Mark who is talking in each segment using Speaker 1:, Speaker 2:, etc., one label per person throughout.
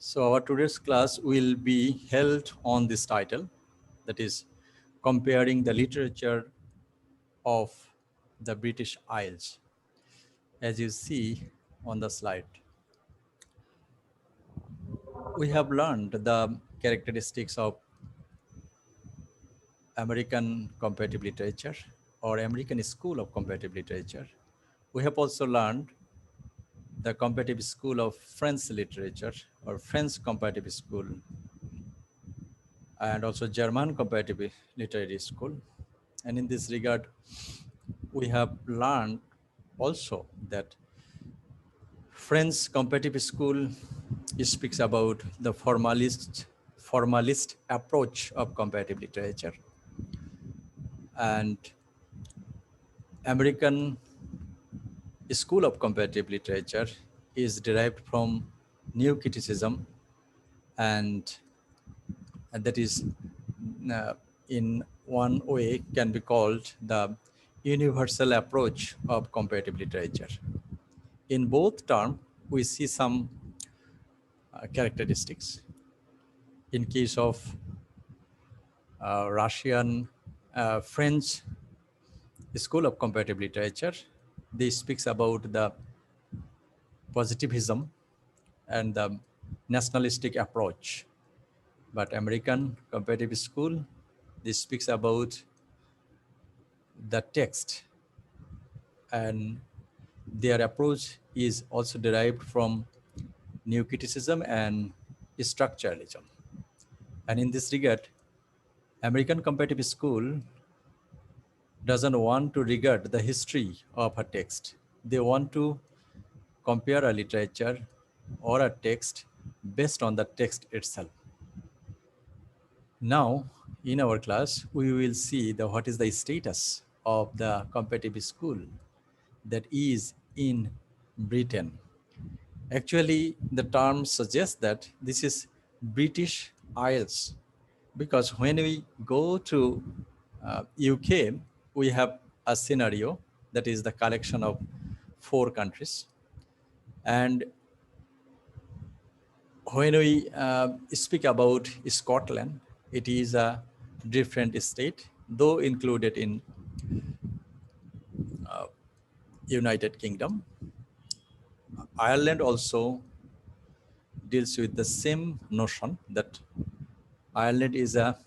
Speaker 1: So our today's class will be held on this title, that is comparing the literature of the British Isles. As you see on the slide, we have learned the characteristics of American comparative literature or American School of Comparative Literature. We have also learned the comparative school of French literature or French comparative school, and also German comparative literary school. And in this regard, we have learned also that French comparative school speaks about the formalist approach of comparative literature, and American School of Comparative Literature is derived from new criticism, and that is in one way can be called the universal approach of comparative literature. In both terms, we see some characteristics. In case of Russian, French School of Comparative Literature, this speaks about the positivism and the nationalistic approach. But American comparative school, this speaks about the text, and their approach is also derived from new criticism and structuralism. And in this regard, American comparative school doesn't want to regard the history of a text. They want to compare a literature or a text based on the text itself. Now, in our class, we will see what is the status of the comparative school that is in Britain. Actually, the term suggests that this is British Isles, because when we go to UK, we have a scenario that is the collection of 4 countries. And when we speak about Scotland, it is a different state, though included in United Kingdom. Ireland also deals with the same notion that Ireland is a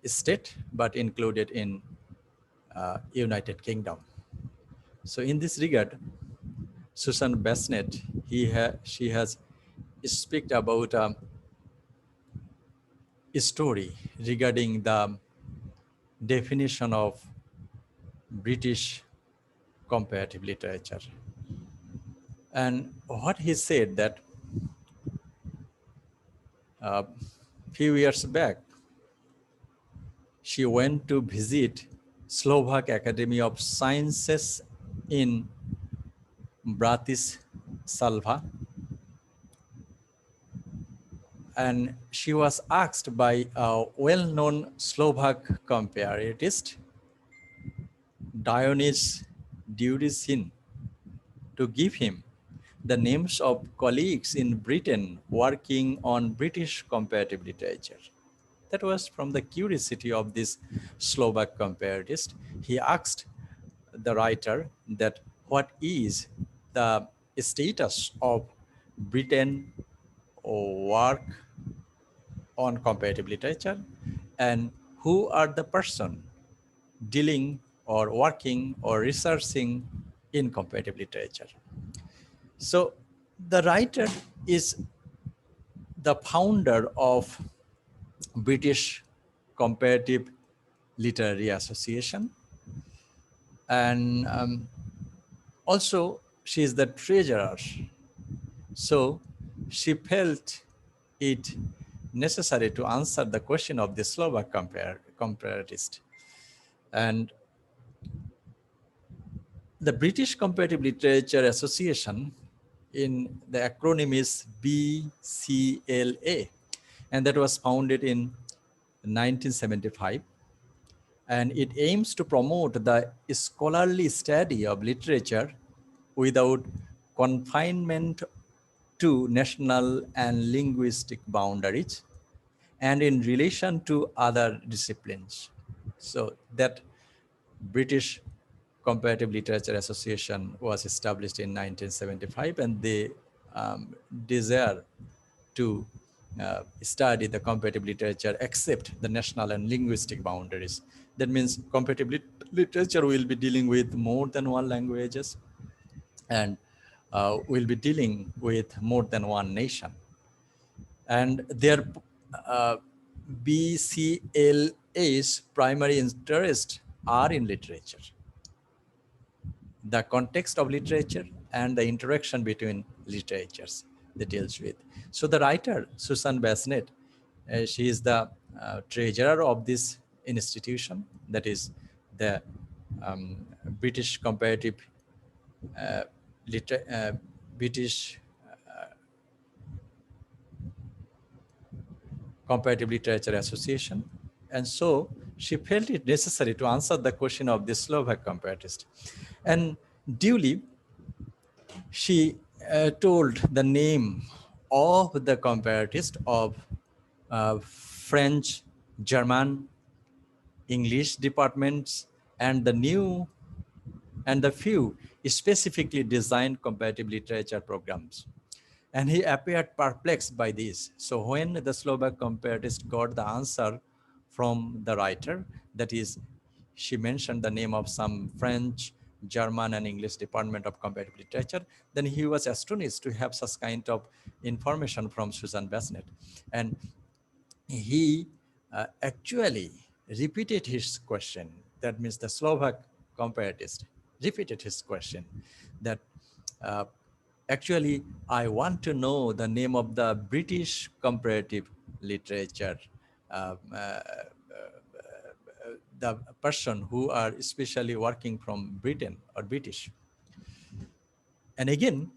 Speaker 1: state but included in United Kingdom. So in this regard, Susan Bassnett, she has speak about a story regarding the definition of British comparative literature. And what he said that a few years back, she went to visit Slovak Academy of Sciences in Bratislava, and she was asked by a well-known Slovak comparatist, Dionys Dudisin, to give him the names of colleagues in Britain working on British comparative literature. That was from the curiosity of this Slovak comparatist. He asked the writer that what is the status of Britain work on comparative literature, and who are the person dealing or working or researching in comparative literature. So the writer is the founder of British Comparative Literary Association, and also she is the treasurer. So she felt it necessary to answer the question of the Slovak comparatist. And the British Comparative Literature Association, in the acronym is BCLA, and that was founded in 1975. And it aims to promote the scholarly study of literature without confinement to national and linguistic boundaries and in relation to other disciplines. So that British Comparative Literature Association was established in 1975, and they desire to study the comparative literature except the national and linguistic boundaries. That means comparative literature will be dealing with more than one languages, and will be dealing with more than one nation. And their uh, BCLA's primary interest are in literature, the context of literature and the interaction between literatures they deals with. So the writer, Susan Bassnett, she is the treasurer of this institution, that is the um, British Comparative uh, British Comparative Literature Association. And so she felt it necessary to answer the question of the Slovak comparatist. And duly, she told the name of the comparatist of uh, French, German, English departments, and the few specifically designed comparative literature programs. And he appeared perplexed by this. So when the Slovak comparatist got the answer from the writer, that is, she mentioned the name of some French, German, and English department of comparative literature, then he was astonished to have such kind of information from Susan Bassnett. And he actually repeated his question. That means the Slovak comparatist repeated his question that uh, actually I want to know the name of the British comparative literature, the person who are especially working from Britain or British. And again,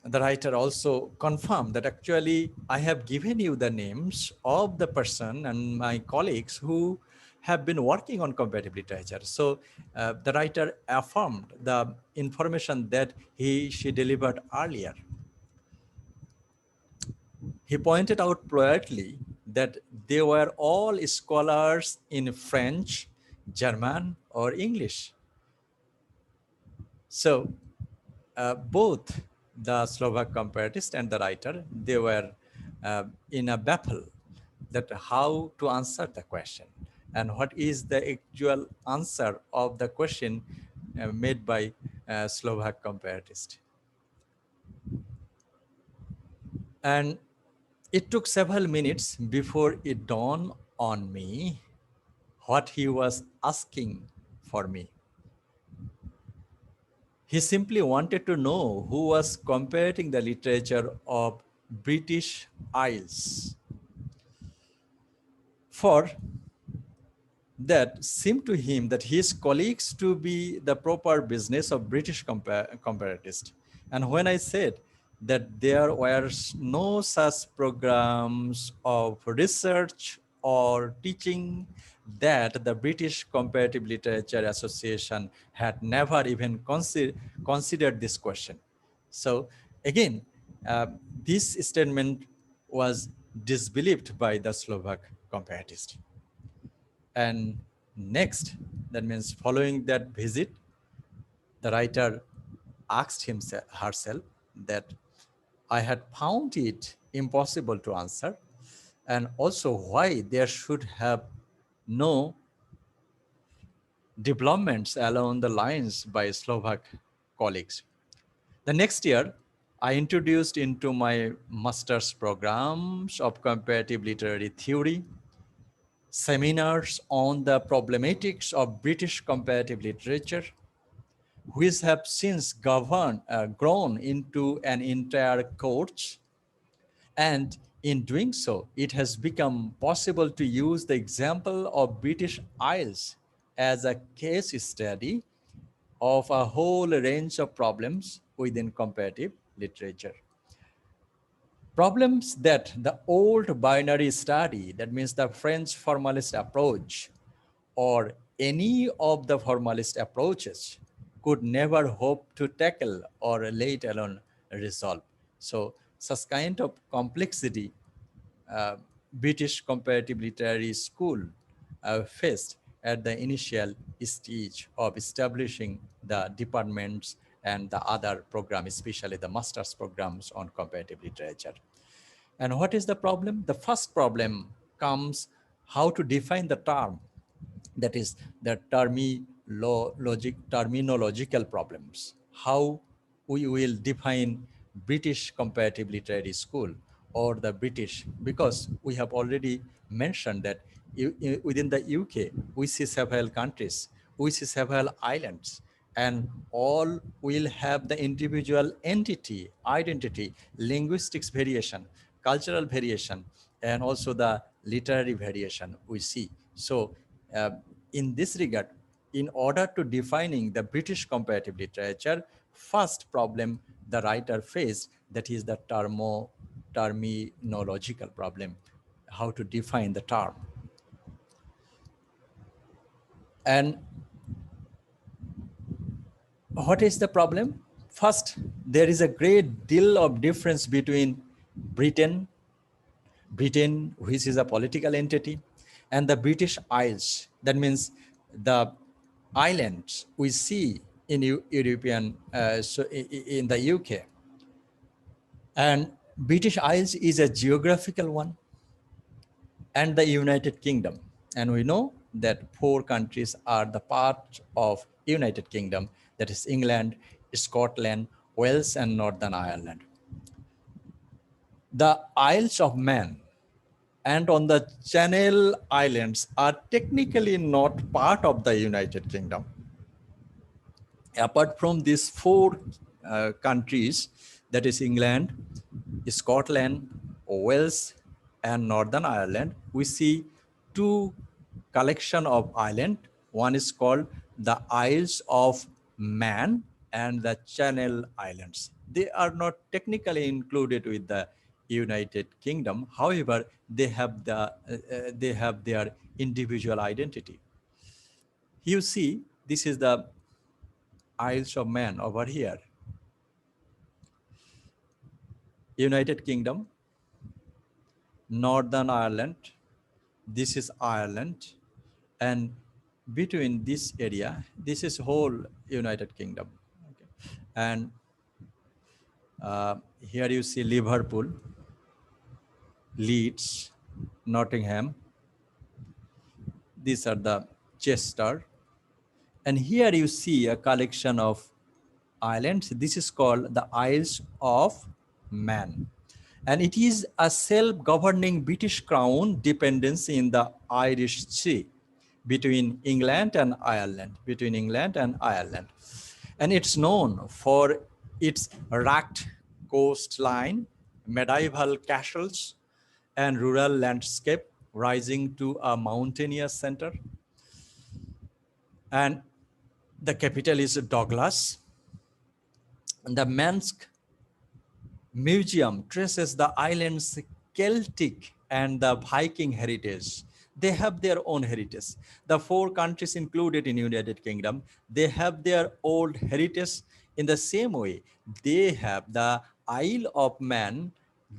Speaker 1: the writer also confirmed that actually I have given you the names of the person and my colleagues who have been working on comparative literature. So the writer affirmed the information that she delivered earlier. He pointed out politely that they were all scholars in French, German, or English. So both the Slovak comparatist and the writer, they were in a battle that how to answer the question and what is the actual answer of the question made by Slovak comparatist. And it took several minutes before it dawned on me what he was asking for me. He simply wanted to know who was comparing the literature of British Isles. For that seemed to him that his colleagues to be the proper business of British comparatist. And when I said that there were no such programs of research or teaching, that the British Comparative Literature Association had never even considered this question. So again, uh, this statement was disbelieved by the Slovak comparatist. And next, that means following that visit, the writer asked herself that I had found it impossible to answer, and also why there should have no developments along the lines by Slovak colleagues. The next year, I introduced into my master's programs of comparative literary theory seminars on the problematics of British comparative literature, which have since grown into an entire course. And in doing so, it has become possible to use the example of British Isles as a case study of a whole range of problems within comparative literature. Problems that the old binary study, that means the French formalist approach, or any of the formalist approaches, could never hope to tackle or let alone resolve. So such kind of complexity uh, British comparative literary school faced at the initial stage of establishing the departments and the other programs, especially the master's programs on comparative literature. And what is the problem? The first problem comes how to define the term, that is the terminological problems. How we will define British comparative literary school or the British, because we have already mentioned that within the UK we see several countries, we see several islands, and all will have the individual entity, identity, linguistics variation, cultural variation, and also the literary variation we see. So uh, in this regard, in order to defining the British comparative literature, first problem the writer faced, that is the terminological problem, how to define the term. And what is the problem? First, there is a great deal of difference between Britain, which is a political entity, and the British Isles. That means the islands we see in European, in the UK. And British Isles is a geographical one, and the United Kingdom. And we know that four countries are the part of United Kingdom, that is England, Scotland, Wales, and Northern Ireland. The Isles of Man and on the Channel Islands are technically not part of the United Kingdom. Apart from these four countries, that is England, Scotland, Wales, and Northern Ireland, we see two collection of island. One is called the Isles of Man and the Channel Islands. They are not technically included with the United Kingdom. However, they have their individual identity. You see, this is the Isles of Man over here. United Kingdom, Northern Ireland, this is Ireland, and between this area, this is whole United Kingdom. Okay. And here you see Liverpool, Leeds, Nottingham. These are the Chester. And here you see a collection of islands. This is called the Isles of Man. And it is a self-governing British Crown dependency in the Irish Sea between England and Ireland, And it's known for its rugged coastline, medieval castles, and rural landscape rising to a mountainous center. And the capital is Douglas. And the Mansk Museum traces the island's Celtic and the Viking heritage. They have their own heritage. The four countries included in United Kingdom, they have their old heritage. In the same way, they have the Isle of Man,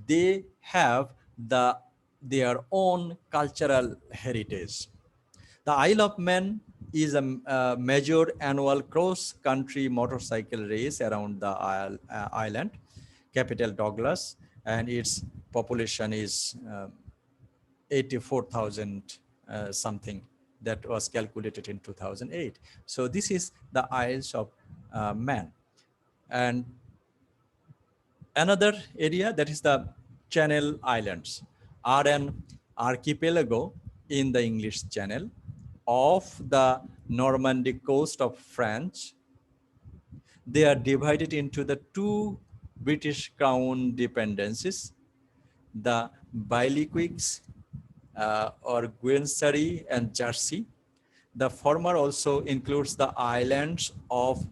Speaker 1: they have their own cultural heritage. The Isle of Man is a major annual cross-country motorcycle race around the island, capital Douglas, and its population is 84,000 something, that was calculated in 2008. So this is the Isles of Man. And another area, that is the Channel Islands, are an archipelago in the English Channel off the Normandy coast of France. They are divided into the two British Crown dependencies, the Bailiwicks or Guernsey and Jersey. The former also includes the islands of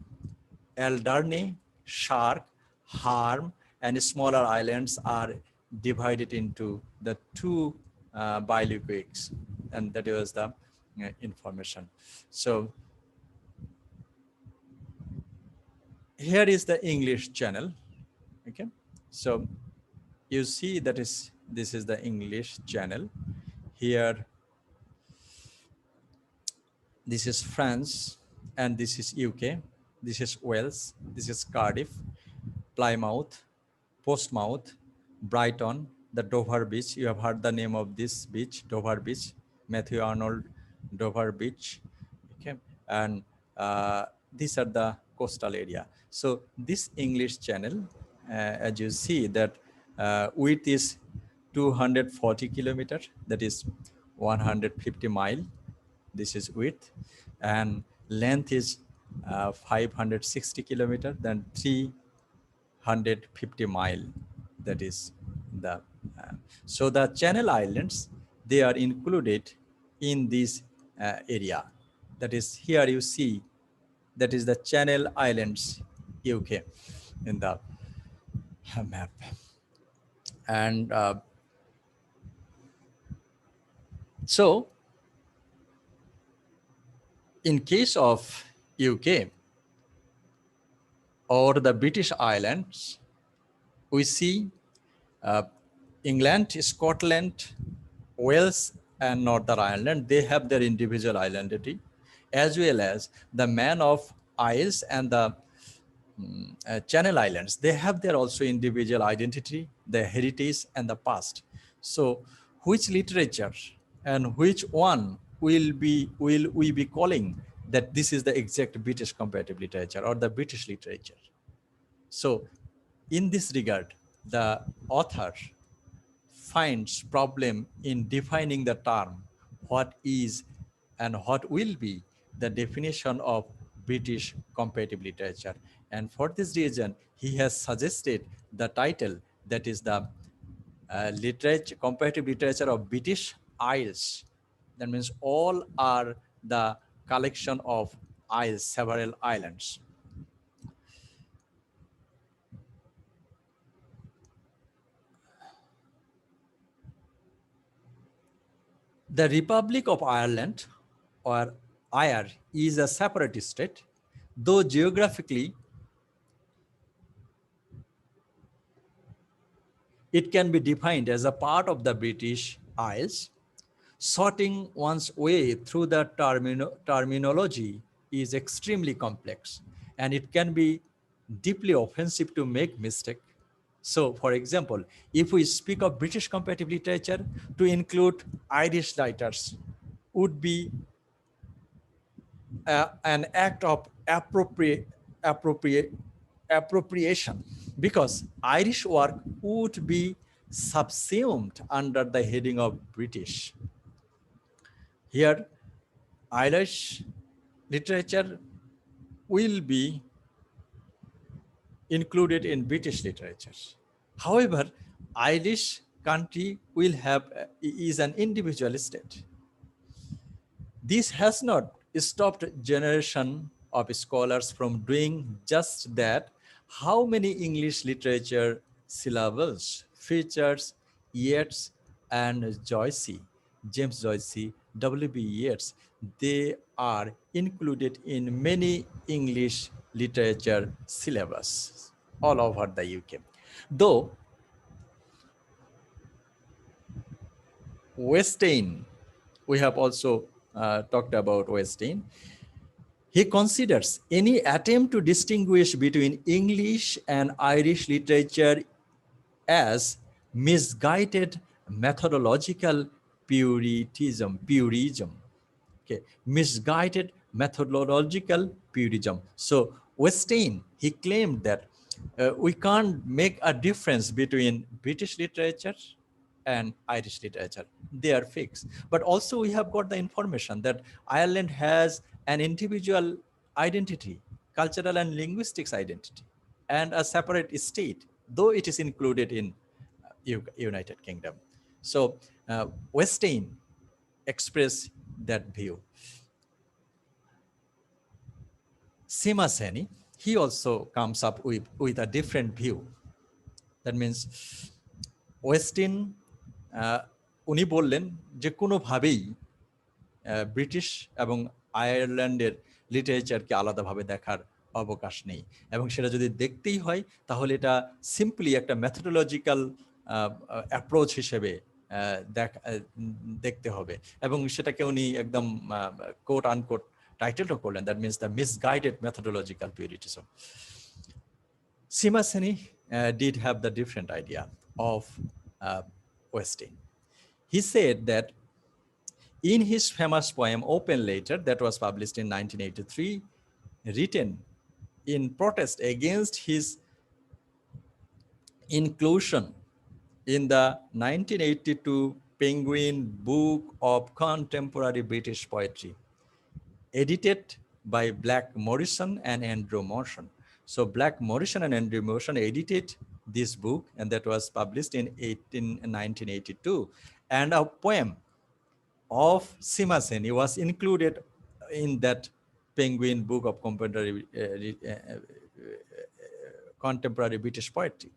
Speaker 1: Elderney, Shark, Harm, and smaller islands are divided into the two Bailiwicks, and that was the information. So here is the English Channel. Okay, So you see that this is the English channel. Here, this is France, and this is UK. This is Wales. This is Cardiff, Plymouth, Portsmouth, Brighton, the Dover Beach. You have heard the name of this beach, Dover Beach, Matthew Arnold Dover Beach. Okay, and these are the coastal area. So this English channel, as you see, that width is 240 kilometer, that is 150 mile. This is width, and length is 560 kilometer, then 350 mile. That is the so the Channel Islands, they are included in this area. That is, here you see, that is the Channel Islands, UK, in the map. And so in case of UK or the British Islands, we see England, Scotland, Wales, and Northern Ireland, they have their individual identity, as well as the Man of Isles and the Channel Islands. They have their also individual identity, their heritage, and the past. So which literature and which one will we be calling that this is the exact British comparative literature or the British literature? So in this regard, the author finds problem in defining the term what is and what will be the definition of British comparative literature. And for this reason, he has suggested the title, that is the comparative literature of British Isles. That means all are the collection of isles, several islands. The Republic of Ireland, or Ire, is a separate state, though geographically it can be defined as a part of the British Isles. Sorting one's way through the terminology is extremely complex, and it can be deeply offensive to make mistake. So, for example, if we speak of British comparative literature, to include Irish writers would be an act of appropriation, because Irish work would be subsumed under the heading of British. Here, Irish literature will be included in British literature. However, Irish country is an individual state. This has not stopped generation of scholars from doing just that. How many English literature syllables, features, Yeats and James Joyce, W.B. Yeats, they are included in many English literature syllabus all over the UK. Though Westain, we have also talked about Westain, he considers any attempt to distinguish between English and Irish literature as misguided methodological purism. Okay, misguided methodological purism. So Westain, he claimed that we can't make a difference between British literature and Irish literature. They are fixed. But also we have got the information that Ireland has an individual identity, cultural and linguistics identity, and a separate state, though it is included in United Kingdom. So Westain expressed that view. Sima Seni, he also comes up with a different view. That means Westain, উনি বললেন যে কোনোভাবেই British এবং আয়ারল্যান্ডের লিটারেচারকে আলাদাভাবে দেখার অবকাশ নেই, এবং সেটা যদি দেখতেই হয় তাহলে এটা সিম্পলি একটা মেথোডোলজিক্যাল অ্যাপ্রোচ হিসেবে দেখতে হবে, এবং সেটাকে উনি একদম কোট আনকোট টাইটেলও করলেন, that means the misguided methodological puritanism. Sima Seni did have the different idea of Westing. He said that in his famous poem Open Letter, that was published in 1983, written in protest against his inclusion in the 1982 Penguin Book of Contemporary British Poetry, edited by Black Morrison and Andrew Morrison. So Black Morrison and Andrew Morrison edited this book, and that was published in 1982. And a poem of Sima Seni was included in that Penguin Book of Contemporary British Poetry.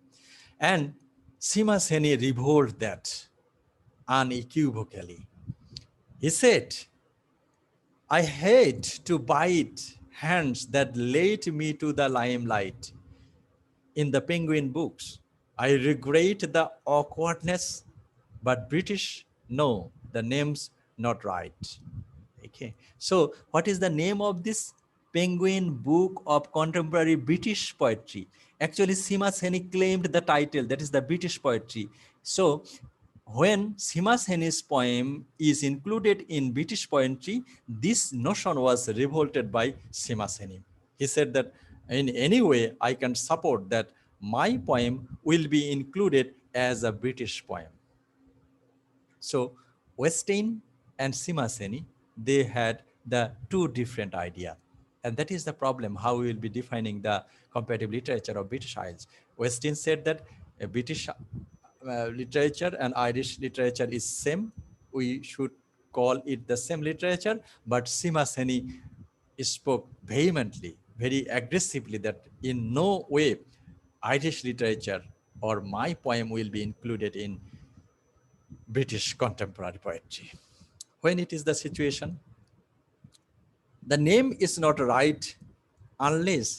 Speaker 1: And Sima Seni revolted that unequivocally. He said, "I hate to bite hands that led me to the limelight in the Penguin books. I regret the awkwardness, but British know the name's not right." Okay, so what is the name of this Penguin Book of Contemporary British Poetry? Actually, Sima Seni claimed the title, that is the British poetry. So when Sima Seni's poem is included in British poetry, this notion was revolted by Sima Seni. He said that in any way I can support that my poem will be included as a British poem. So Westing and Sima Seni, they had the two different ideas. And that is the problem, how we will be defining the comparative literature of British Isles. Westing said that British literature and Irish literature is same. We should call it the same literature. But Sima Seni spoke vehemently, very aggressively, that in no way Irish literature or my poem will be included in British contemporary poetry. When it is the situation, the name is not right unless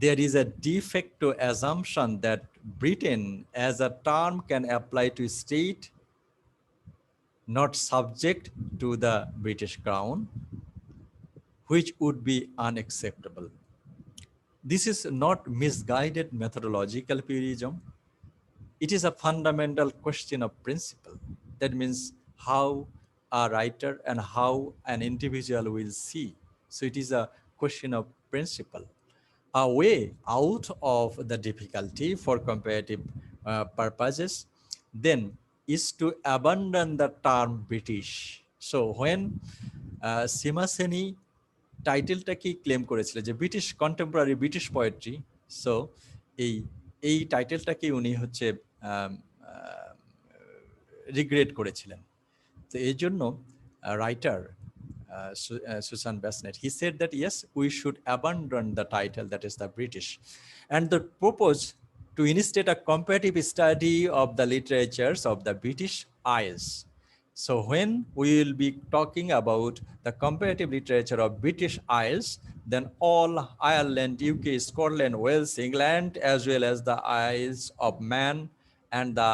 Speaker 1: there is a de facto assumption that Britain as a term can apply to state not subject to the British Crown, which would be unacceptable. This is not misguided methodological purism. It is a fundamental question of principle. That means how a writer and how an individual will see. So it is a question of principle. A way out of the difficulty for comparative purposes then is to abandon the term British. So when Sima Seni টাইটেলটাকে claim করেছিল যে British contemporary British poetry, so এই টাইটেলটাকে উনি হচ্ছে regret করেছিলেন। তো এই জন্য writer Susan Bassnett, he said that yes, we should abandon the title, that is the British, and the purpose to instead a comparative study of the literatures of the British Isles. So when we will be talking about the comparative literature of British Isles, then all Ireland, UK, Scotland, Wales, England, as well as the Isles of Man and the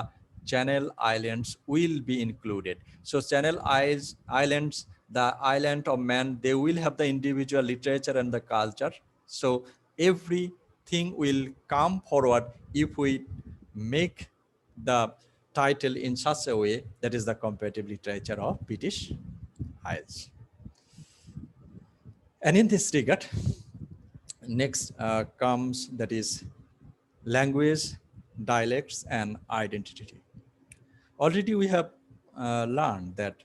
Speaker 1: Channel Islands will be included. So Channel Islands, the island of Man, they will have the individual literature and the culture. So everything will come forward if we make the title in such a way that is the comparative literature of British Isles. And in this regard, next comes that is language, dialects, and identity. Already we have learned that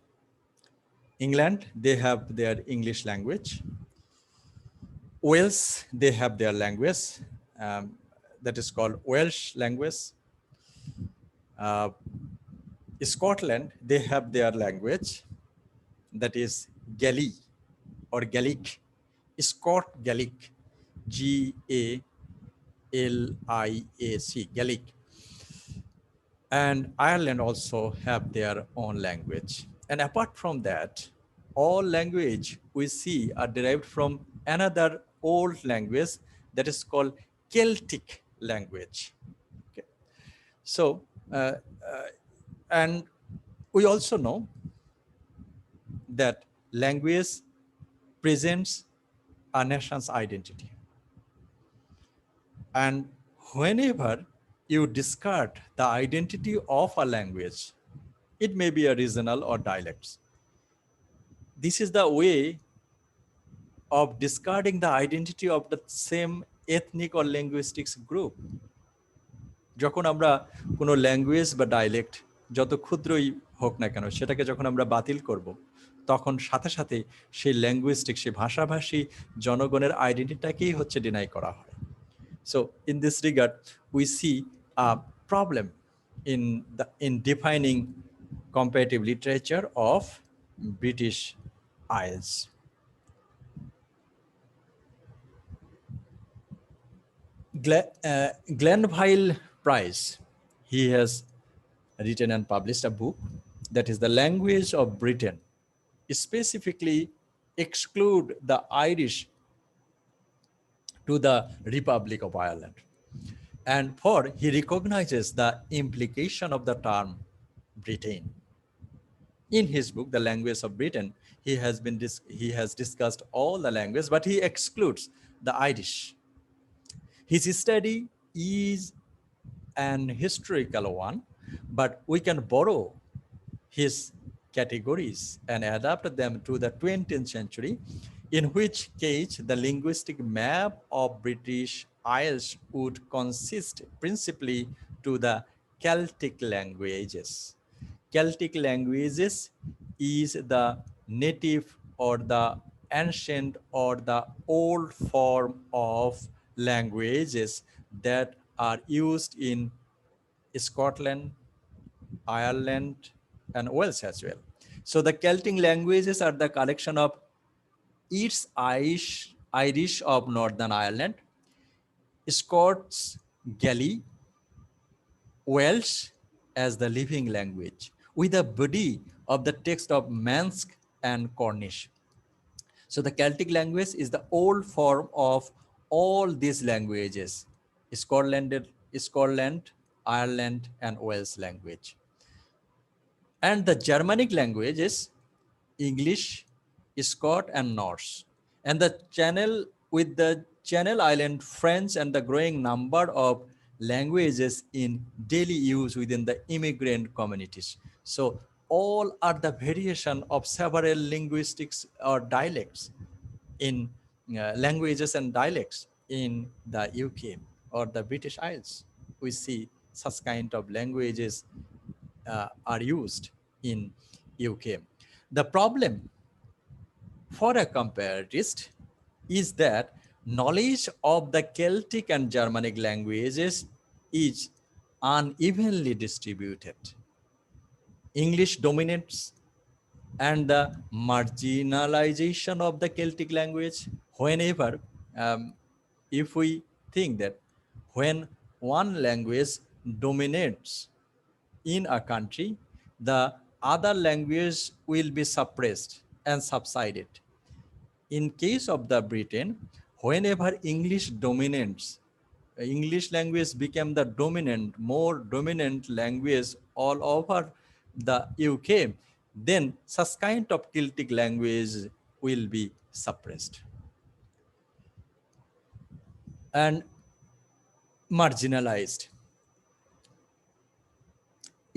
Speaker 1: England, they have their English language. Wales, they have their language that is called Welsh language. Scotland, they have their language that is Gaelic or Gaelic, Scott Gaelic, G-A-L-I-A-C, Gaelic. And Ireland also have their own language. And apart from that, all language we see are derived from another old language that is called Celtic language. Okay. So, and we also know that language presents a nation's identity. And whenever you discard the identity of a language, it may be a regional or dialects. This is the way of discarding the identity of the same ethnic or linguistics group. যখন আমরা কোনো language বা dialect যত ক্ষুদ্রই হোক না কেন সেটাকে যখন আমরা বাতিল করব, তখন সাথে সাথে সেই ল্যাঙ্গুইস্টিক, সেই ভাষাভাষী জনগণের আইডেন্টিটিটাকেই হচ্ছে ডিনাই করা হয়। So in this regard, we see a problem in defining comparative literature of British Isles. Glenville Price, he has written and published a book that is The Language of Britain, specifically exclude the Irish to the Republic of Ireland. And for he recognizes the implication of the term Britain. In his book, The Language of Britain, he has discussed all the languages, but he excludes the Irish. His study is an historical one, but we can borrow his categories and adapt them to the 20th century, in which case the linguistic map of British Isles would consist principally to the Celtic languages. Celtic languages is the native or the ancient or the old form of languages that are used in Scotland, Ireland, and Wales as well. So the Celtic languages are the collection of East Irish of Northern Ireland, Scots Gaelic, Welsh as the living language, with a body of the text of Manx and Cornish. So the Celtic language is the old form of all these languages, Scotland, Ireland, and Wales language. And the Germanic languages, English, Scot, and Norse. And the Channel, with the Channel Island French, and the growing number of languages in daily use within the immigrant communities. So all are the variation of several linguistics or dialects in languages and dialects in the UK or the British Isles. We see such kind of languages are used in UK. The problem for a comparatist is that knowledge of the Celtic and Germanic languages is unevenly distributed. English dominates, and the marginalization of the Celtic language. Whenever, if we think that when one language dominates in a country, the other language will be suppressed and subsided. In case of the Britain, whenever English dominates, English language became the more dominant language all over the UK, then such kind of Celtic language will be suppressed and marginalized.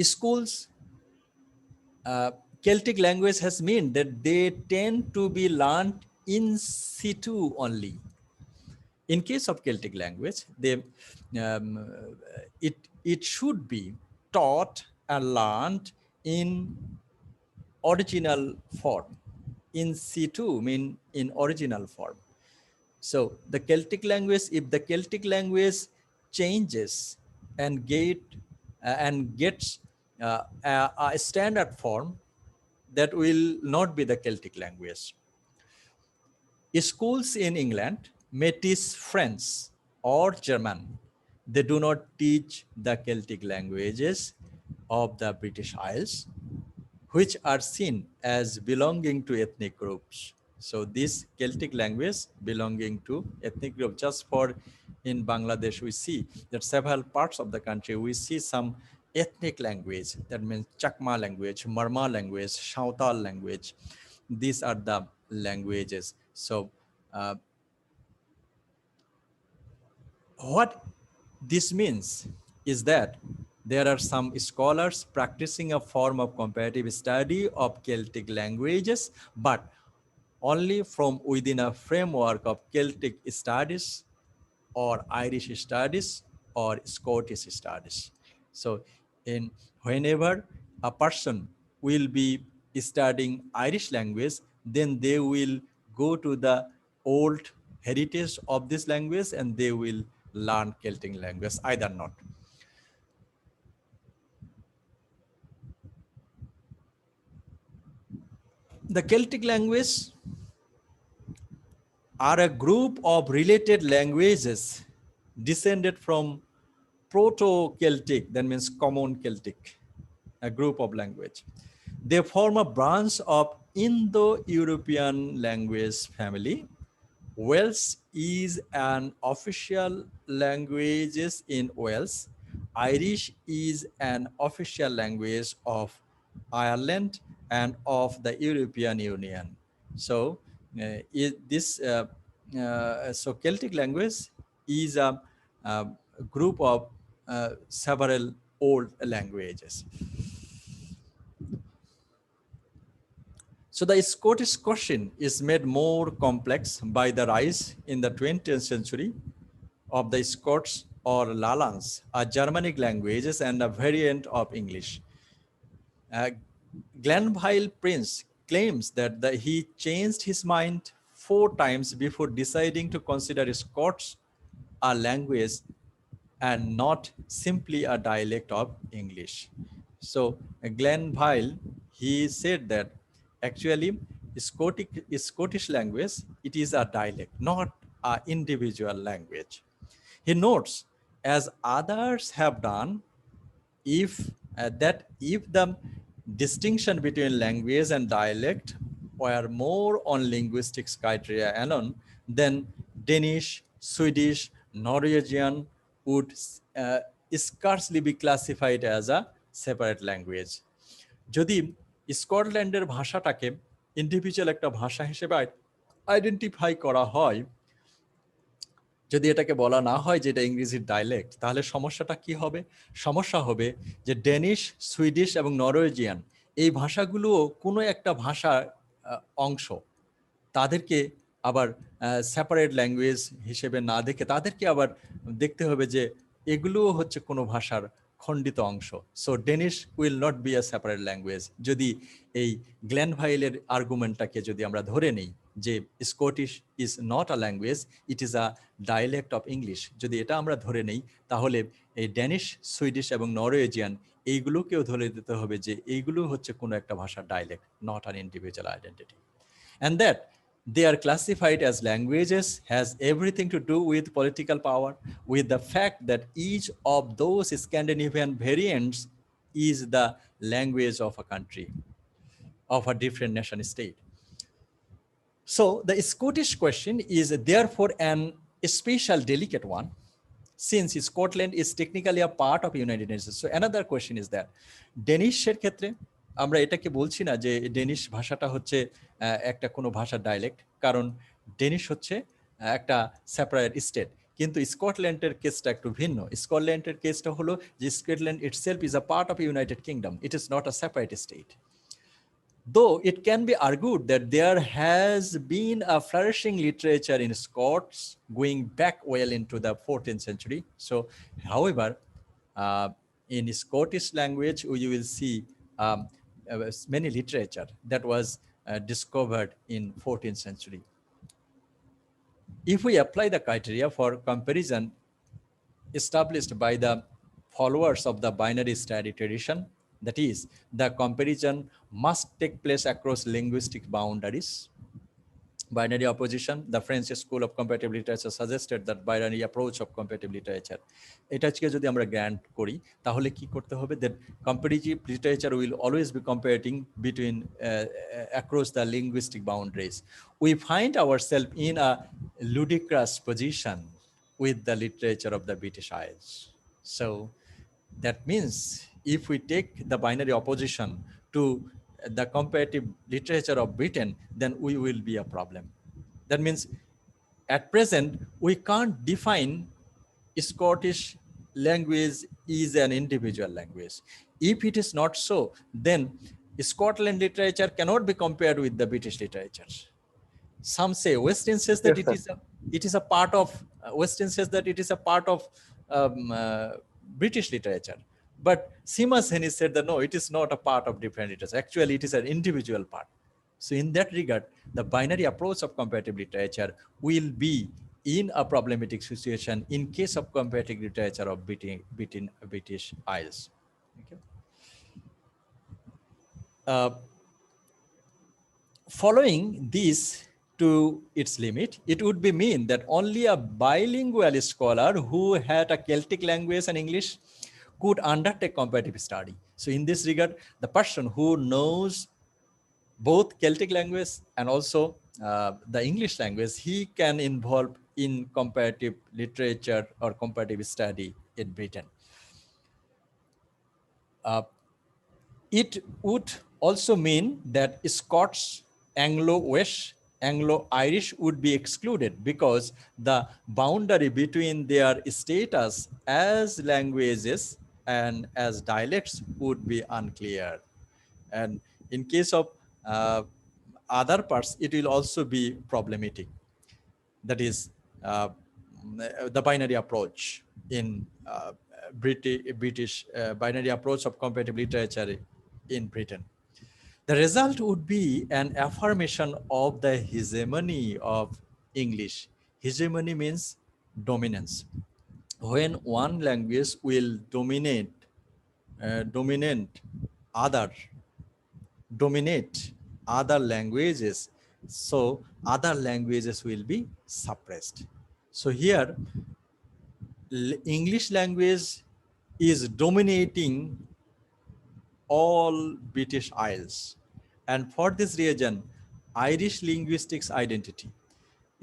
Speaker 1: Schools, Celtic language has meant that they tend to be learned in situ only. In case of Celtic language, it should be taught and learned in original form. In situ mean in original form. So the Celtic language, if the Celtic language changes and gets a standard form, that will not be the Celtic language. Schools in England may teach French or German. They do not teach the Celtic languages of the British Isles, which are seen as belonging to ethnic groups. So this Celtic language belonging to ethnic group, just for in Bangladesh, we see that several parts of the country, we see some ethnic language. That means Chakma language, Marma language, Sauntal language. These are the languages. So what this means is that there are some scholars practicing a form of comparative study of Celtic languages, but only from within a framework of Celtic studies or Irish studies or Scottish studies. So in whenever a person will be studying Irish language, then they will go to the old heritage of this language and they will learn Celtic language, either not. The Celtic language are a group of related languages descended from Proto-Celtic, that means common Celtic, a group of language. They form a branch of Indo-European language family. Welsh is an official language in Wales. Irish is an official language of Ireland and of the European Union. So, so Celtic language is a group of several old languages. So the Scottish question is made more complex by the rise in the 20th century of the Scots or Lalans, a Germanic languages and a variant of English. Uh, Glanville Prince claims that he changed his mind 4 times before deciding to consider Scots a language and not simply a dialect of English. So Glanville, he said that actually Scottish language, it is a dialect, not an individual language. He notes, as others have done, if the distinction between language and dialect were more on linguistic criteria alone, then Danish, Swedish, Norwegian would scarcely be classified as a separate language. যদি স্কটল্যান্ডের ভাষাটাকে individual একটা ভাষা হিসেবে identify করা হয়, যদি এটাকে বলা না হয় যে এটা ইংরেজির ডায়ালেক্ট, তাহলে সমস্যাটা কি হবে? সমস্যা হবে যে ডেনিশ, সুইডিশ এবং নরওয়েজিয়ান এই ভাষাগুলোও কোনো একটা ভাষার অংশ। তাদেরকে আবার সেপারেট ল্যাঙ্গুয়েজ হিসেবে না দেখে তাদেরকে আবার দেখতে হবে যে এগুলোও হচ্ছে কোনো ভাষার খণ্ডিত অংশ। So Danish will not be a separate language. যদি এই গ্ল্যানভাইলের আর্গুমেন্টটাকে যদি আমরা ধরে নিই যে Scottish is not a language, it is a dialect of English, যদি এটা আমরা ধরে নেই, তাহলে এই ড্যানিশ, সুইডিশ এবং নরওয়েজিয়ান এইগুলোকেও ধরে দিতে হবে যে এইগুলো হচ্ছে কোনো একটা ভাষার dialect, not an individual identity. And that they are classified as languages has everything to do with political power, with the fact that each of those Scandinavian variants is the language of a country, of a different nation state. So the Scottish question is therefore an special delicate one, since Scotland is technically a part of United Nations. So another question is that ডেনিশের ক্ষেত্রে আমরা এটাকে বলছি না যে Danish ভাষাটা হচ্ছে একটা কোনো ভাষার ডায়ালেক্ট, কারণ ডেনিশ হচ্ছে একটা সেপারেট স্টেট। কিন্তু স্কটল্যান্ডের কেসটা একটু ভিন্ন। স্কটল্যান্ডের কেসটা হলো যে Scotland itself is a part of United kingdom, it is not a separate state. Though it can be argued that there has been a flourishing literature in Scots going back well into the 14th century. So, however, in Scottish language, you will see many literature that was discovered in 14th century. If we apply the criteria for comparison established by the followers of the binary study tradition, that is, the comparison must take place across linguistic boundaries. Binary opposition, the French School of Comparative Literature suggested that binary approach of comparative literature. এটা আজকে যদি আমরা grant করি তাহলে কি করতে হবে, that comparative literature will always be comparing between across the linguistic boundaries. We find ourselves in a ludicrous position with the literature of the British Isles. So that means if we take the binary opposition to the comparative literature of Britain, then we will be a problem. That means at present, we can't define Scottish language is an individual language. If it is not so, then Scotland literature cannot be compared with the British literature. Some say, Weston says that it is a part of, Weston says that it is a part of British literature. But Seamus Henry said that no, it is not a part of different literature. Actually, it is an individual part. So in that regard, the binary approach of comparative literature will be in a problematic situation in case of comparative literature of British Isles. Okay. Following this to its limit, it would be mean that only a bilingual scholar who had a Celtic language and English could undertake comparative study. So in this regard, the person who knows both Celtic language and also the English language, he can involve in comparative literature or comparative study in Britain. It would also mean that Scots, Anglo-Welsh, Anglo-Irish would be excluded because the boundary between their status as languages and as dialects would be unclear. And in case of other parts, it will also be problematic. That is the binary approach in British binary approach of comparative literature in Britain. The result would be an affirmation of the hegemony of English. Hegemony means dominance. When one language will dominate other languages, so other languages will be suppressed. So here, English language is dominating all British Isles. And for this reason, Irish linguistics identity,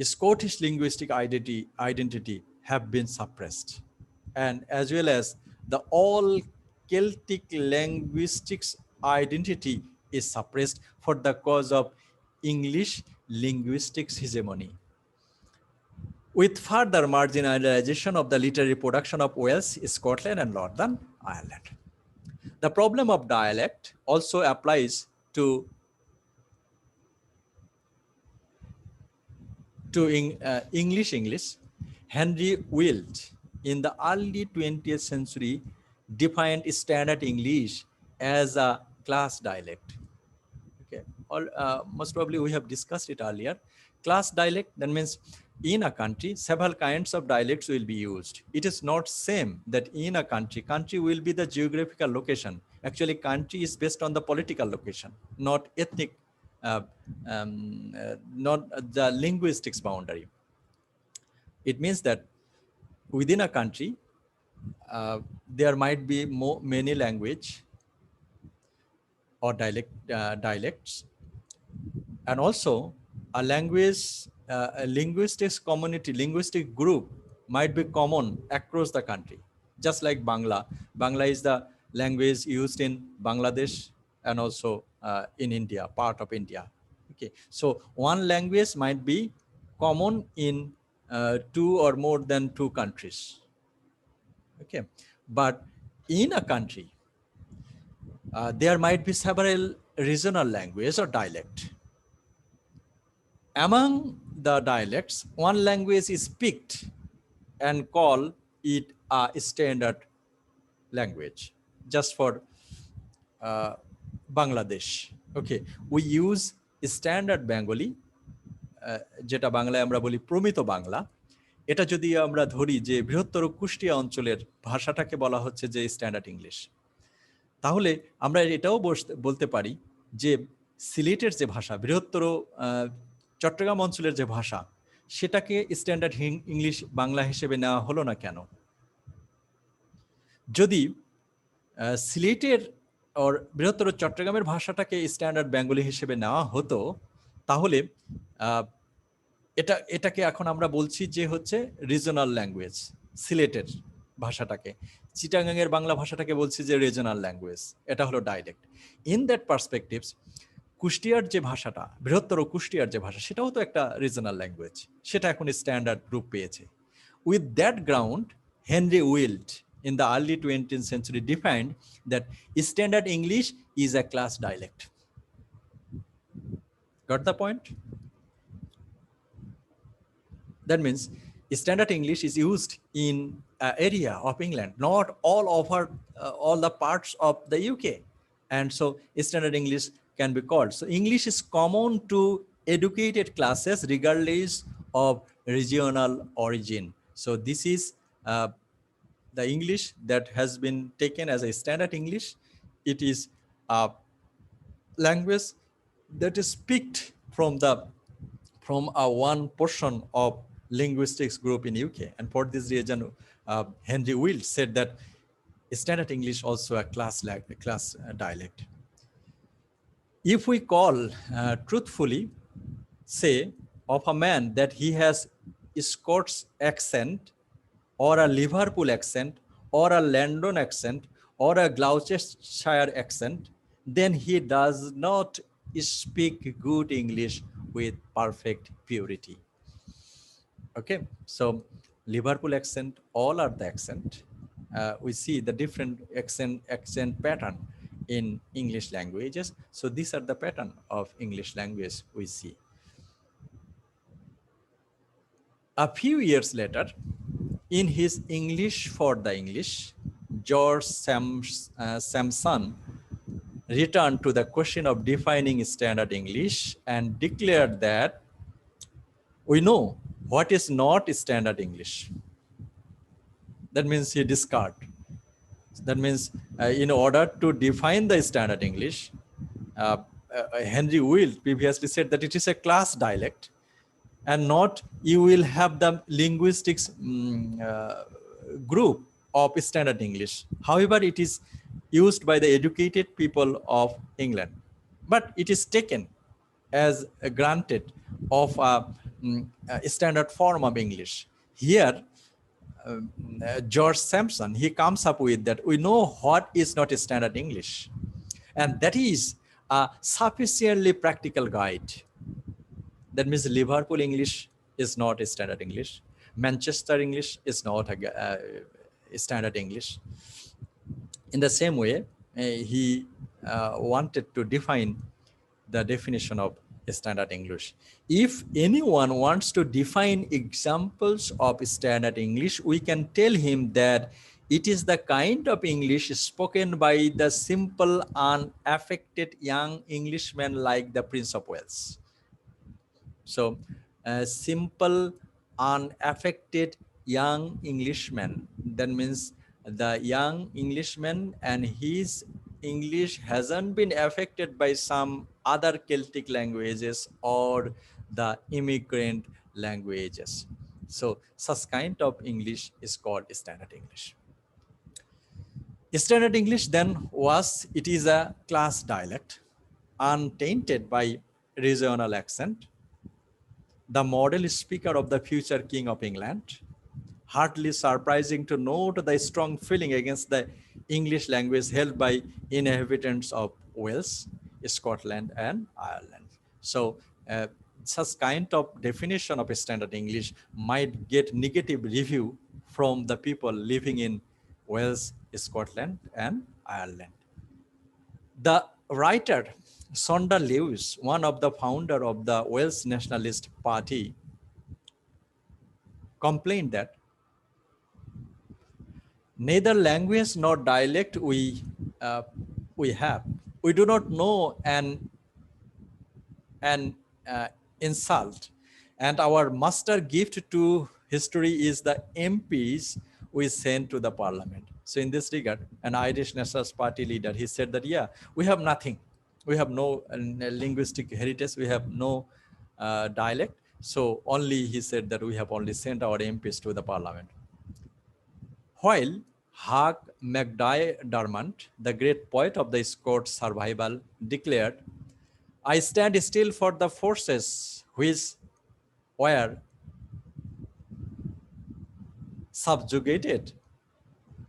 Speaker 1: Scottish linguistic identity have been suppressed. And as well as the all Celtic linguistics identity is suppressed for the cause of English linguistics hegemony. With further marginalization of the literary production of Wales, Scotland, and Northern Ireland. The problem of dialect also applies to English. Henry Wild in the early 20th century defined standard English as a class dialect. Okay, most probably we have discussed it earlier. Class dialect, that means in a country, several kinds of dialects will be used. It is not same that in a country will be the geographical location. Actually, country is based on the political location, not ethnic, not the linguistics boundary. It means that within a country, there might be many language or dialects, and also a language, a linguistics community, linguistic group might be common across the country. Just like Bangla. Bangla is the language used in Bangladesh and also in India, part of India. Okay, so one language might be common in 2 or more than 2 countries. Okay, but in a country, there might be several regional languages or dialect. Among the dialects, one language is picked and call it a standard language, just for Bangladesh. Okay, we use standard Bengali, যেটা বাংলায় আমরা বলি প্রমিত বাংলা। এটা যদি আমরা ধরি যে বৃহত্তর কুষ্টিয়া অঞ্চলের ভাষাটাকে বলা হচ্ছে যে স্ট্যান্ডার্ড ইংলিশ, তাহলে আমরা এটাও বলতে পারি যে সিলেটের যে ভাষা, বৃহত্তর চট্টগ্রাম অঞ্চলের যে ভাষা সেটাকে স্ট্যান্ডার্ড ইংলিশ বাংলা হিসেবে নেওয়া হলো না কেন? যদি সিলেটের ওর বৃহত্তর চট্টগ্রামের ভাষাটাকে স্ট্যান্ডার্ড বেঙ্গলি হিসেবে নেওয়া হতো, তাহলে এটাকে এখন আমরা বলছি যে হচ্ছে রিজনাল ল্যাঙ্গুয়েজ। সিলেটের ভাষাটাকে, চিটাগাংয়ের বাংলা ভাষাটাকে বলছি যে রিজনাল ল্যাঙ্গুয়েজ, এটা হলো ডাইলেক্ট। ইন দ্যাট পার্সপেক্টিভস কুষ্টিয়ার যে ভাষাটা, বৃহত্তর কুষ্টিয়ার যে ভাষা, সেটাও তো একটা রিজনাল ল্যাঙ্গুয়েজ, সেটা এখন স্ট্যান্ডার্ড রূপ পেয়েছে। With that ground, Henry wilt in the early 20th century defined that standard English is a class dialect. Got the point? That means standard English is used in an area of England, not all over all the parts of the UK. And so standard English can be called. So English is common to educated classes regardless of regional origin. So this is the English that has been taken as a standard English. It is a language that is picked from a one portion of linguistics group in UK. And for this reason, Henry Wild said that standard English also a class dialect. If we call truthfully, say, of a man that he has Scots accent, or a Liverpool accent, or a London accent, or a Gloucestershire accent, then he does not speak good English with perfect purity. Okay, so Liverpool accent, all are the accent. We see the different accent pattern in English languages. So these are the pattern of English language we see. A few years later, in his English for the English, George Sampson returned to the question of defining standard English and declared that we know what is not standard English. That means he discarded. That means in order to define the standard English, Henry Wild previously said that it is a class dialect, and not you will have the linguistics group of standard English. However, it is used by the educated people of England, but it is taken as granted of a standard form of English. Here, George Sampson, he comes up with that we know what is not a standard English, and that is a sufficiently practical guide. That means Liverpool English is not a standard English. Manchester English is not a standard English. In the same way, he wanted to define the definition of standard English. If anyone wants to define examples of standard English, we can tell him that it is the kind of English spoken by the simple, unaffected young Englishmen like the Prince of Wales. So, simple, unaffected young Englishman, that means the young Englishman and his English hasn't been affected by some other Celtic languages or the immigrant languages. So, such kind of English is called standard English. Standard English then it is a class dialect, untainted by regional accent, the model speaker of the future King of England. Hardly surprising to note the strong feeling against the English language held by inhabitants of Wales, Scotland, and Ireland. So, such kind of definition of standard English might get negative review from the people living in Wales, Scotland, and Ireland. The writer Sonda Lewis, one of the founder of the Wales Nationalist Party, complained that neither language nor dialect we have. We do not know an insult, and our master gift to history is the MPs we send to the parliament. So in this regard, an Irish Nationalist Party leader, he said that, yeah, we have nothing. We have no linguistic heritage. We have no dialect. So only he said that we have only sent our MPs to the parliament. While Hugh MacDiarmid, the great poet of the Scots survival, declared, I stand still for the forces which were subjugated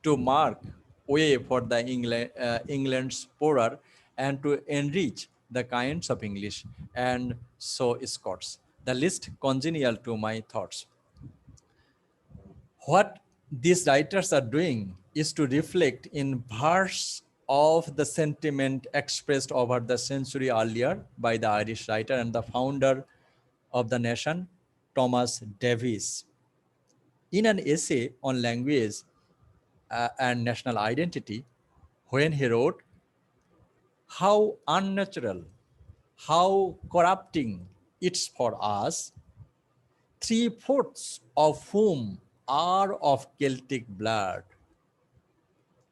Speaker 1: to mark way for the England's poorer and to enrich the kinds of English and so Scots. The least congenial to my thoughts. What these writers are doing is to reflect in verse of the sentiment expressed over the century earlier by the Irish writer and the founder of the nation, Thomas Davies. In an essay on language and national identity, when he wrote, how unnatural, how corrupting it's for us, three-fourths of whom are of Celtic blood,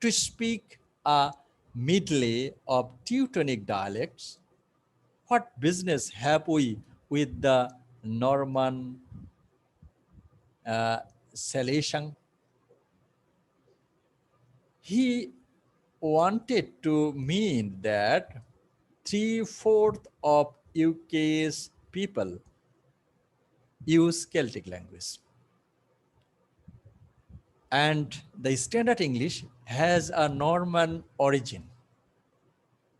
Speaker 1: to speak a medley of Teutonic dialects. What business have we with the Norman Salesian? He wanted to mean that three-fourths of UK's people use Celtic language. And the standard English has a Norman origin.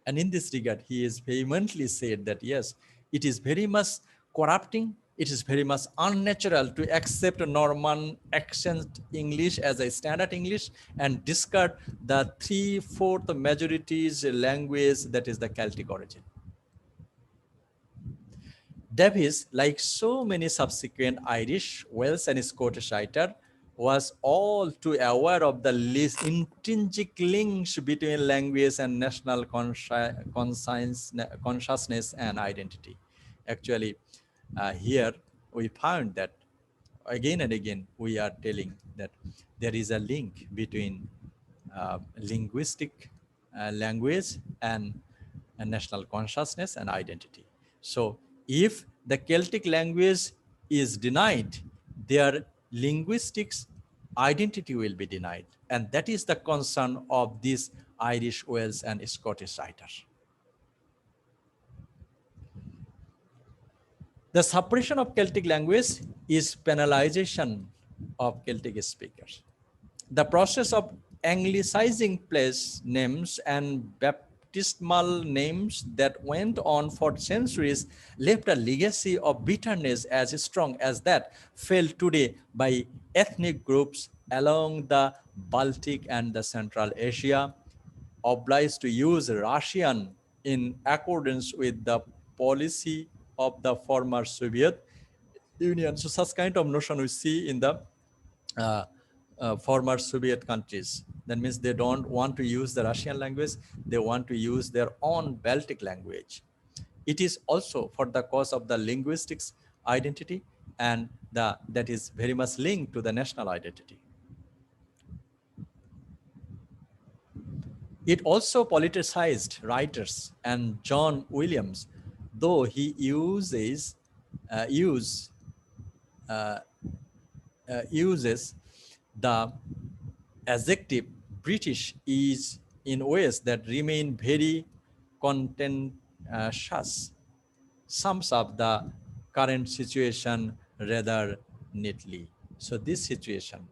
Speaker 1: And in this regard, he is vehemently said that yes, it is very much corrupting, it is very much unnatural to accept Norman accent English as a standard English and discard the three-fourth majority's language that is the Celtic origin. Davies, like so many subsequent Irish, Welsh, and Scottish writers, was all too aware of the intrinsic links between language and national consciousness and identity. Actually, here we found that again and again we are telling that there is a link between linguistic language and national consciousness and identity. So if the Celtic language is denied, their linguistics identity will be denied. And that is the concern of these Irish, Welsh, and Scottish writers. The suppression of Celtic language is penalization of Celtic speakers. The process of anglicizing place names and baptismal names that went on for centuries left a legacy of bitterness as strong as that felt today by ethnic groups along the Baltic and the Central Asia, obliged to use Russian in accordance with the policy of the former Soviet Union. So such kind of notion we see in the former Soviet countries. That means they don't want to use the Russian language, they want to use their own Baltic language. It is also for the cause of the linguistics identity and that is very much linked to the national identity. It also politicized writers, and John Williams, though he uses the adjective British is in ways that remain very contentious, sums up the current situation rather neatly. So this situation,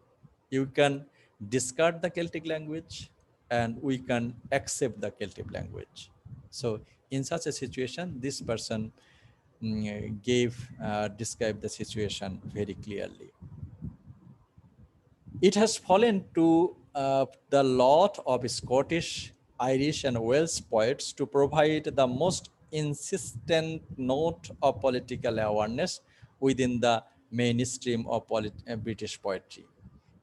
Speaker 1: you can discard the Celtic language and we can accept the Celtic language. So in such a situation, this person described the situation very clearly. It has fallen to the lot of Scottish, Irish, and Welsh poets to provide the most insistent note of political awareness within the mainstream of British poetry.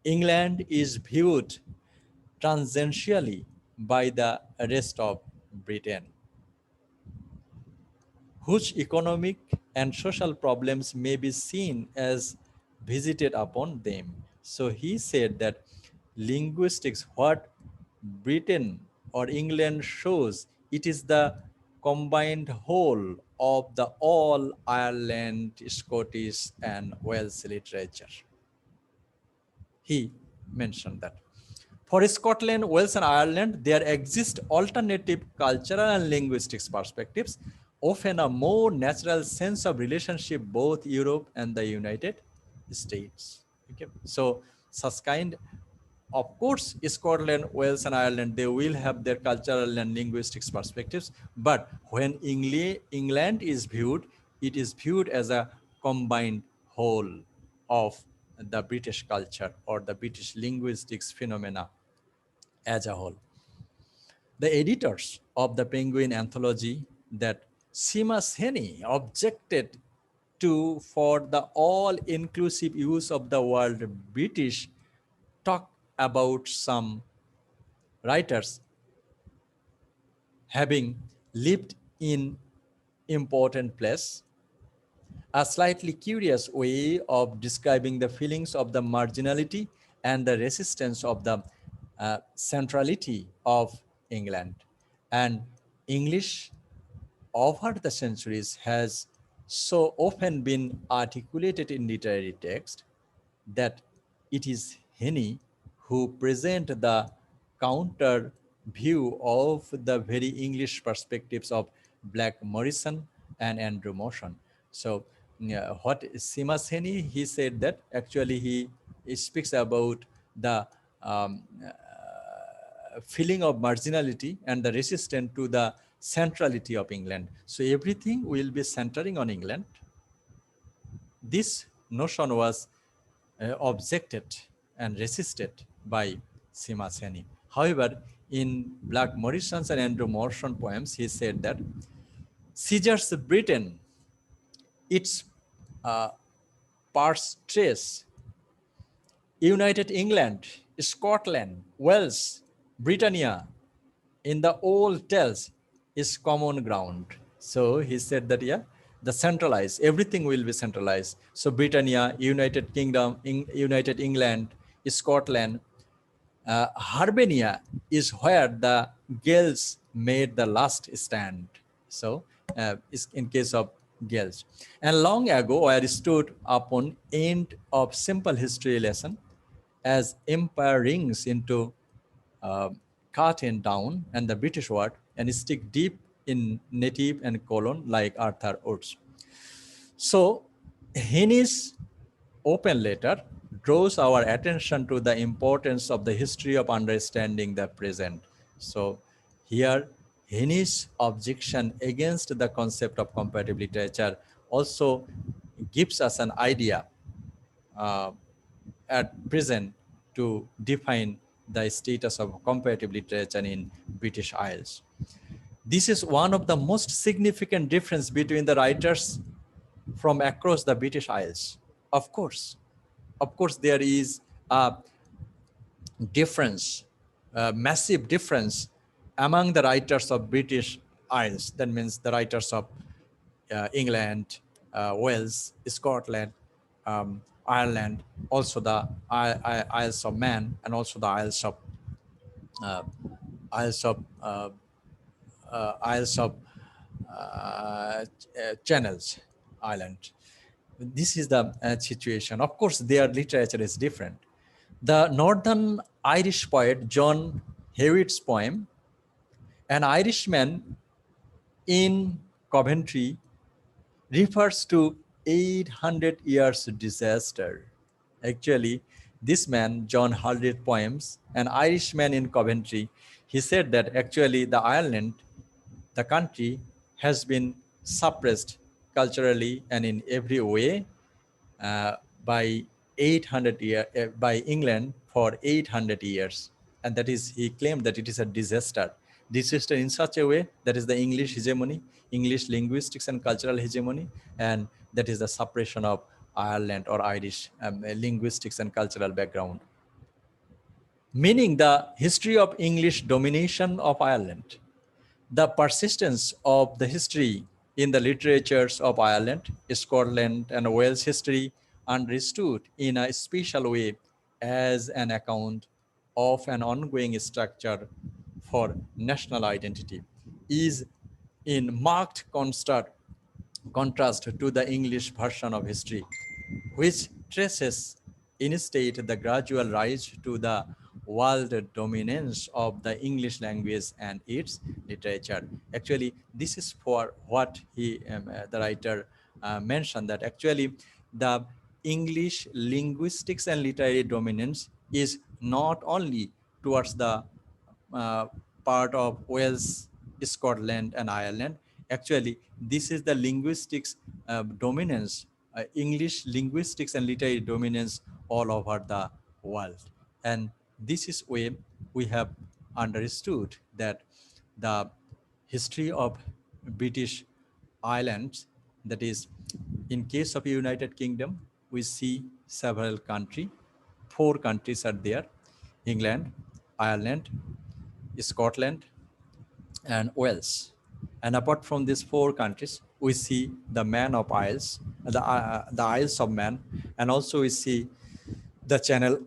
Speaker 1: England is viewed tangentially by the rest of Britain, whose economic and social problems may be seen as visited upon them. So he said that linguistics, what Britain or England shows, it is the combined whole of the all Ireland, Scottish, and Welsh literature. He mentioned that. For Scotland, Wales, and Ireland, there exist alternative cultural and linguistics perspectives, often a more natural sense of relationship both Europe and the United States. Okay. So such kind, of course, Scotland, Wales, and Ireland, they will have their cultural and linguistics perspectives. But when England is viewed, it is viewed as a combined whole of the British culture or the British linguistics phenomena as a whole. The editors of the Penguin anthology that Seamus Heaney objected to for the all-inclusive use of the word British talk about some writers having lived in important place, a slightly curious way of describing the feelings of the marginality and the resistance of the centrality of England. And English over the centuries has so often been articulated in literary text that it is Heaney who present the counter view of the very English perspectives of Black Morrison and Andrew Motion. So what Seamus Heaney, he said that actually he speaks about the feeling of marginality and the resistance to the centrality of England. So everything will be centering on England. This notion was objected and resisted by Seamus Heaney. However, in Black Morrison's and Andrew Morrison poems, he said that Caesar's Britain, its pars tres, United England, Scotland, Wales, Britannia, in the old tales is common ground. So he said that, yeah, the centralized, everything will be centralized. So Britannia, United Kingdom, United England, Scotland, Hibernia is where the Gaels made the last stand. So is in case of Gaels. And long ago, I stood upon end of simple history lesson as empire rings into curtain down and the British word and stick deep in native and colon like Arthur Woods. So Heaney's open letter draws our attention to the importance of the history of understanding the present. So here Heaney's objection against the concept of comparative literature also gives us an idea at present to define the status of comparative literature in British Isles. This is one of the most significant difference between the writers from across the British Isles. Of course, there is a difference, a massive difference among the writers of British Isles. That means the writers of England, Wales, Scotland, Ireland, also the Isles of Man, and also the Isles of Channels Island. This is the situation. Of course, their literature is different. The Northern Irish poet John Hewitt's poem, An Irishman in Coventry, refers to 800 years disaster. Actually, this man, John Hewitt's poems, An Irishman in Coventry, he said that actually the Ireland, the country, has been suppressed culturally and in every way by 800 years by England for 800 years, and that is, he claimed that it is a disaster in such a way that is the English hegemony, English linguistics and cultural hegemony, and that is the suppression of Ireland or Irish linguistics and cultural background, meaning the history of English domination of Ireland. The persistence of the history in the literatures of Ireland, Scotland, and Wales history understood in a special way as an account of an ongoing structure for national identity is in marked contrast contrast to the English version of history, which traces instead the gradual rise to the world dominance of the English language and its literature. Actually, this is for what the writer mentioned, that actually the English linguistics and literary dominance is not only towards the uh, part of Wales, Scotland, and Ireland. Actually, this is the linguistics dominance, English linguistics and literary dominance all over the world. And this is where we have understood that the history of British Islands, that is, in case of United Kingdom, we see several countries, 4 countries are there: England, Ireland, Scotland, and Wales. And apart from these 4 countries, we see the Man of Isles, the Isles of Man, and also we see the Channel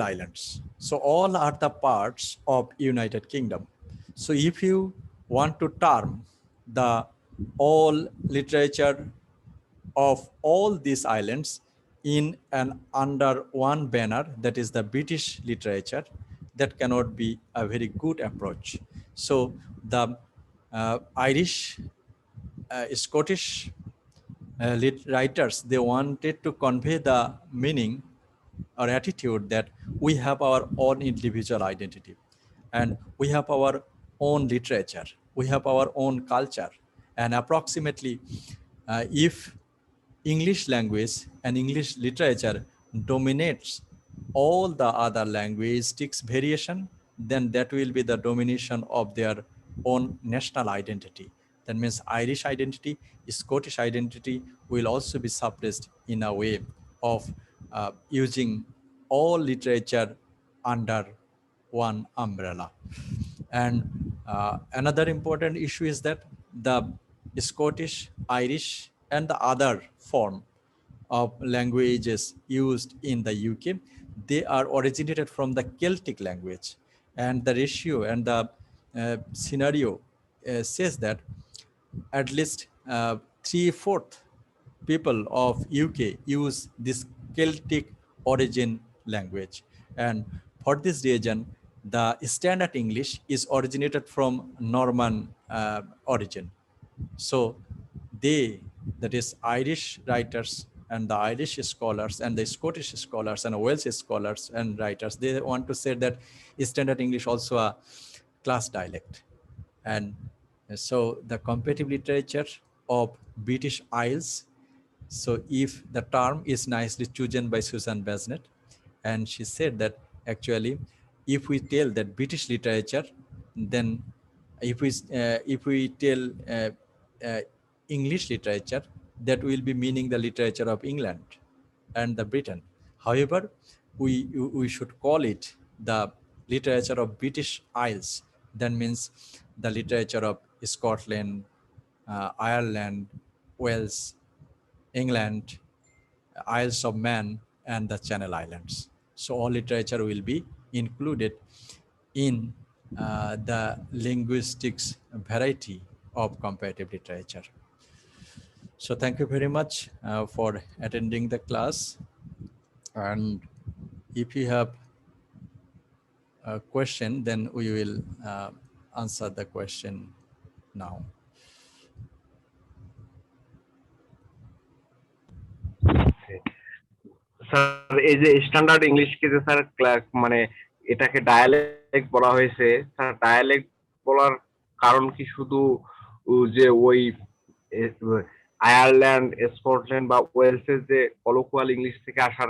Speaker 1: Islands. So all are the parts of United Kingdom. So if you want to term the all literature of all these islands in and under one banner, that is the British literature, that cannot be a very good approach. So the Irish, Scottish writers, they wanted to convey the meaning or attitude that we have our own individual identity, and we have our own literature, we have our own culture, and approximately if English language and English literature dominates all the other linguistics variation, then that will be the domination of their own national identity. That means Irish identity, Scottish identity will also be suppressed in a way of using all literature under one umbrella. And another important issue is that the Scottish, Irish, and the other form of languages used in the UK, they are originated from the Celtic language. And the ratio and the scenario says that at least 3/4 people of UK use this Celtic origin language. And for this reason, the standard English is originated from Norman origin. So they, that is Irish writers and the Irish scholars and the Scottish scholars and Welsh scholars and writers, they want to say that standard English also a class dialect. And so the comparative literature of British Isles, so if the term is nicely chosen by Susan Basnett, and she said that actually if we tell that British literature, then if we tell English literature, that will be meaning the literature of England and the Britain. However, we should call it the literature of British Isles. That means the literature of Scotland, Ireland, Wales, England, Isles of Man, and the Channel Islands. So all literature will be included in the linguistics variety of comparative literature. So thank you very much for attending the class. And if you have a question, then we will answer the question now.
Speaker 2: Sir এই যে standard ইংলিশকে যে sir মানে এটাকে dialect বলা হয়েছে, sir dialect বলার কারণ কি শুধু যে ওই আয়ারল্যান্ড, স্কটল্যান্ড বা ওয়েলসের যে কলোকুয়াল ইংলিশ থেকে আসার